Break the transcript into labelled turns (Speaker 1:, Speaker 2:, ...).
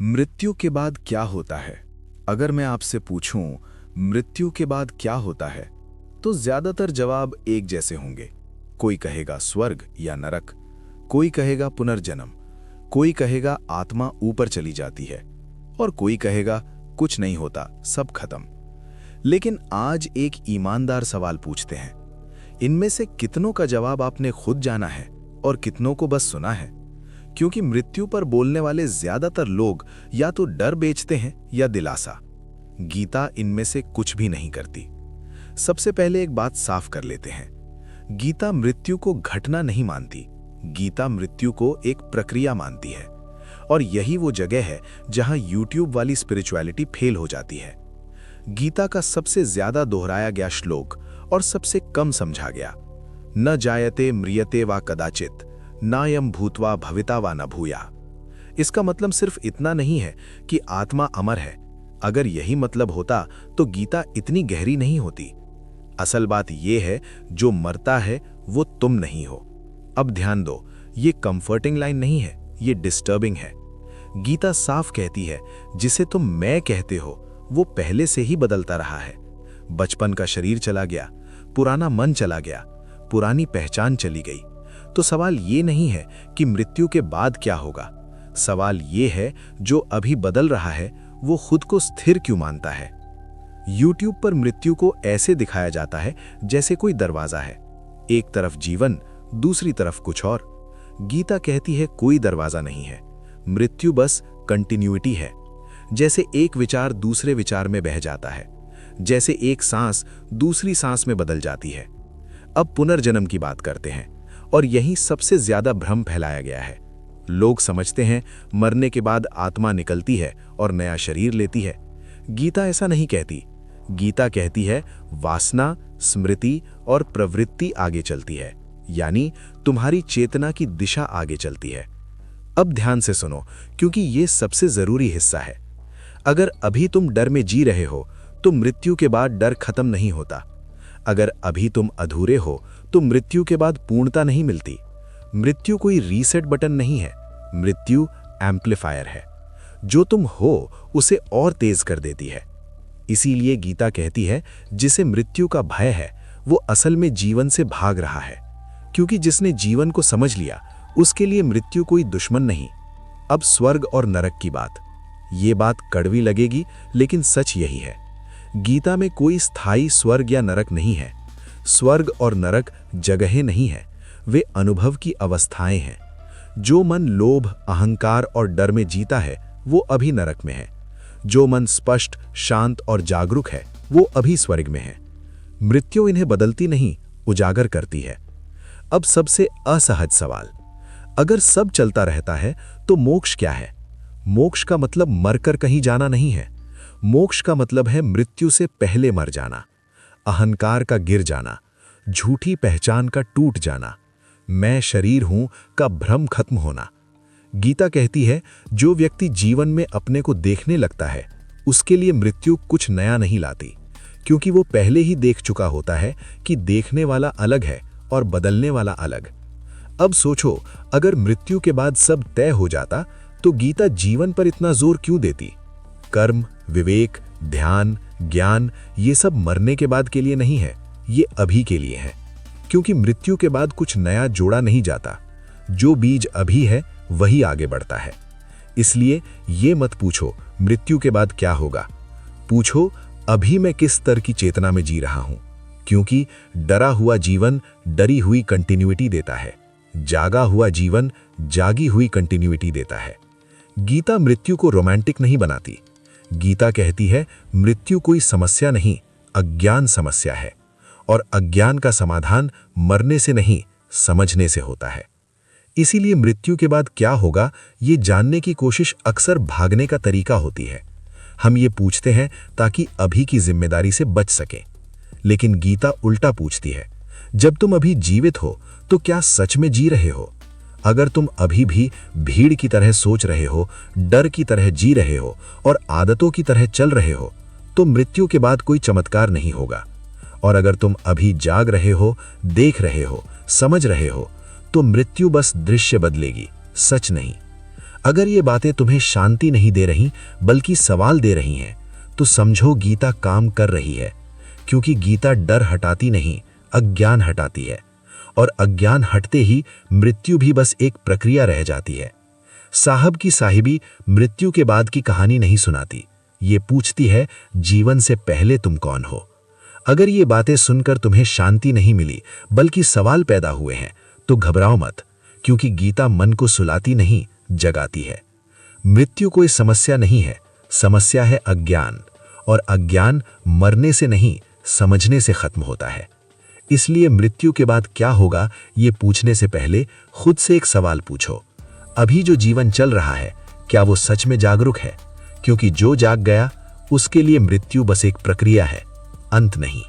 Speaker 1: मृत्यु के बाद क्या होता है? अगर मैं आपसे पूछूं, मृत्यु के बाद क्या होता है, तो ज्यादातर जवाब एक जैसे होंगे। कोई कहेगा स्वर्ग या नरक, कोई कहेगा पुनर्जन्म, कोई कहेगा आत्मा ऊपर चली जाती है, और कोई कहेगा कुछ नहीं होता, सब खत्म। लेकिन आज एक ईमानदार सवाल पूछते हैं। इनमें से कितनों का जवाब आपने खुद जाना है और कितनों को बस सुना है? क्योंकि मृत्यु पर बोलने वाले ज्यादातर लोग या तो डर बेचते हैं या दिलासा। गीता इनमें से कुछ भी नहीं करती। सबसे पहले एक बात साफ कर लेते हैं। गीता मृत्यु को घटना नहीं मानती। गीता मृत्यु को एक प्रक्रिया मानती है। और यही वो जगह है जहां यूट्यूब वाली स्पिरिचुअलिटी फेल हो जाती है। गीता का सबसे ज्यादा दोहराया गया श्लोक और सबसे कम समझा गया, न जायते म्रियते वा कदाचित नायम भूत्वा भविता वा न भूया। इसका मतलब सिर्फ इतना नहीं है कि आत्मा अमर है। अगर यही मतलब होता तो गीता इतनी गहरी नहीं होती। असल बात यह है, जो मरता है वो तुम नहीं हो। अब ध्यान दो, ये कंफर्टिंग लाइन नहीं है, ये डिस्टर्बिंग है। गीता साफ कहती है, जिसे तुम मैं कहते हो वो पहले से ही बदलता रहा है। बचपन का शरीर चला गया, पुराना मन चला गया, पुरानी पहचान चली गई। तो सवाल ये नहीं है कि मृत्यु के बाद क्या होगा। सवाल ये है, जो अभी बदल रहा है वो खुद को स्थिर क्यों मानता है? YouTube पर मृत्यु को ऐसे दिखाया जाता है जैसे कोई दरवाजा है, एक तरफ जीवन, दूसरी तरफ कुछ और। गीता कहती है कोई दरवाजा नहीं है, मृत्यु बस कंटिन्यूटी है। जैसे एक विचार दूसरे विचार में बह जाता है, जैसे एक सांस दूसरी सांस में बदल जाती है। अब पुनर्जन्म की बात करते हैं, और यही सबसे ज्यादा भ्रम फैलाया गया है। लोग समझते हैं मरने के बाद आत्मा निकलती है और नया शरीर लेती है। गीता ऐसा नहीं कहती। गीता कहती है वासना, स्मृति और प्रवृत्ति आगे चलती है, यानी तुम्हारी चेतना की दिशा आगे चलती है। अब ध्यान से सुनो, क्योंकि ये सबसे जरूरी हिस्सा है। अगर अभी तुम डर में जी रहे हो तो मृत्यु के बाद डर खत्म नहीं होता। अगर अभी तुम अधूरे हो तो मृत्यु के बाद पूर्णता नहीं मिलती। मृत्यु कोई रीसेट बटन नहीं है, मृत्यु एम्पलीफायर है। जो तुम हो उसे और तेज कर देती है। इसीलिए गीता कहती है, जिसे मृत्यु का भय है वो असल में जीवन से भाग रहा है। क्योंकि जिसने जीवन को समझ लिया उसके लिए मृत्यु कोई दुश्मन नहीं। अब स्वर्ग और नरक की बात। ये बात कड़वी लगेगी, लेकिन सच यही है। गीता में कोई स्थायी स्वर्ग या नरक नहीं है। स्वर्ग और नरक जगहें नहीं है, वे अनुभव की अवस्थाएं हैं। जो मन लोभ, अहंकार और डर में जीता है वो अभी नरक में है। जो मन स्पष्ट, शांत और जागरूक है वो अभी स्वर्ग में है। मृत्यु इन्हें बदलती नहीं, उजागर करती है। अब सबसे असहज सवाल, अगर सब चलता रहता है तो मोक्ष क्या है? मोक्ष का मतलब मरकर कहीं जाना नहीं है। मोक्ष का मतलब है मृत्यु से पहले मर जाना, अहंकार का गिर जाना, झूठी पहचान का टूट जाना, मैं शरीर हूं का भ्रम खत्म होना। गीता कहती है, जो व्यक्ति जीवन में अपने को देखने लगता है उसके लिए मृत्यु कुछ नया नहीं लाती, क्योंकि वो पहले ही देख चुका होता है कि देखने वाला अलग है और बदलने वाला अलग। अब सोचो, अगर मृत्यु के बाद सब तय हो जाता तो गीता जीवन पर इतना जोर क्यों देती? कर्म, विवेक, ध्यान, ज्ञान, ये सब मरने के बाद के लिए नहीं है, ये अभी के लिए है। क्योंकि मृत्यु के बाद कुछ नया जोड़ा नहीं जाता। जो बीज अभी है वही आगे बढ़ता है। इसलिए ये मत पूछो मृत्यु के बाद क्या होगा, पूछो अभी मैं किस स्तर की चेतना में जी रहा हूं। क्योंकि डरा हुआ जीवन डरी हुई कंटिन्यूटी देता है, जागा हुआ जीवन जागी हुई कंटिन्यूटी देता है। गीता मृत्यु को रोमांटिक नहीं बनाती। गीता कहती है मृत्यु कोई समस्या नहीं, अज्ञान समस्या है, और अज्ञान का समाधान मरने से नहीं, समझने से होता है। इसीलिए मृत्यु के बाद क्या होगा ये जानने की कोशिश अक्सर भागने का तरीका होती है। हम ये पूछते हैं ताकि अभी की जिम्मेदारी से बच सकें। लेकिन गीता उल्टा पूछती है, जब तुम अभी जीवित हो तो क्या सच में जी रहे हो? अगर तुम अभी भी भीड़ की तरह सोच रहे हो, डर की तरह जी रहे हो और आदतों की तरह चल रहे हो, तो मृत्यु के बाद कोई चमत्कार नहीं होगा। और अगर तुम अभी जाग रहे हो, देख रहे हो, समझ रहे हो, तो मृत्यु बस दृश्य बदलेगी, सच नहीं।
Speaker 2: अगर ये बातें तुम्हें शांति नहीं दे रही बल्कि सवाल दे रही हैं, तो समझो गीता काम कर रही है, क्योंकि गीता डर हटाती नहीं, अज्ञान हटाती है। और अज्ञान हटते ही मृत्यु भी बस एक प्रक्रिया रह जाती है। साहब की साहिबी मृत्यु के बाद की कहानी नहीं सुनाती, ये पूछती है जीवन से पहले तुम कौन हो। अगर ये बातें सुनकर तुम्हें शांति नहीं मिली बल्कि सवाल पैदा हुए हैं, तो घबराओ मत, क्योंकि गीता मन को सुलाती नहीं, जगाती है। मृत्यु कोई समस्या नहीं है, समस्या है अज्ञान, और अज्ञान मरने से नहीं, समझने से खत्म होता है। इसलिए मृत्यु के बाद क्या होगा ये पूछने से पहले खुद से एक सवाल पूछो, अभी जो जीवन चल रहा है क्या वो सच में जागरूक है? क्योंकि जो जाग गया उसके लिए मृत्यु बस एक प्रक्रिया है, अंत नहीं।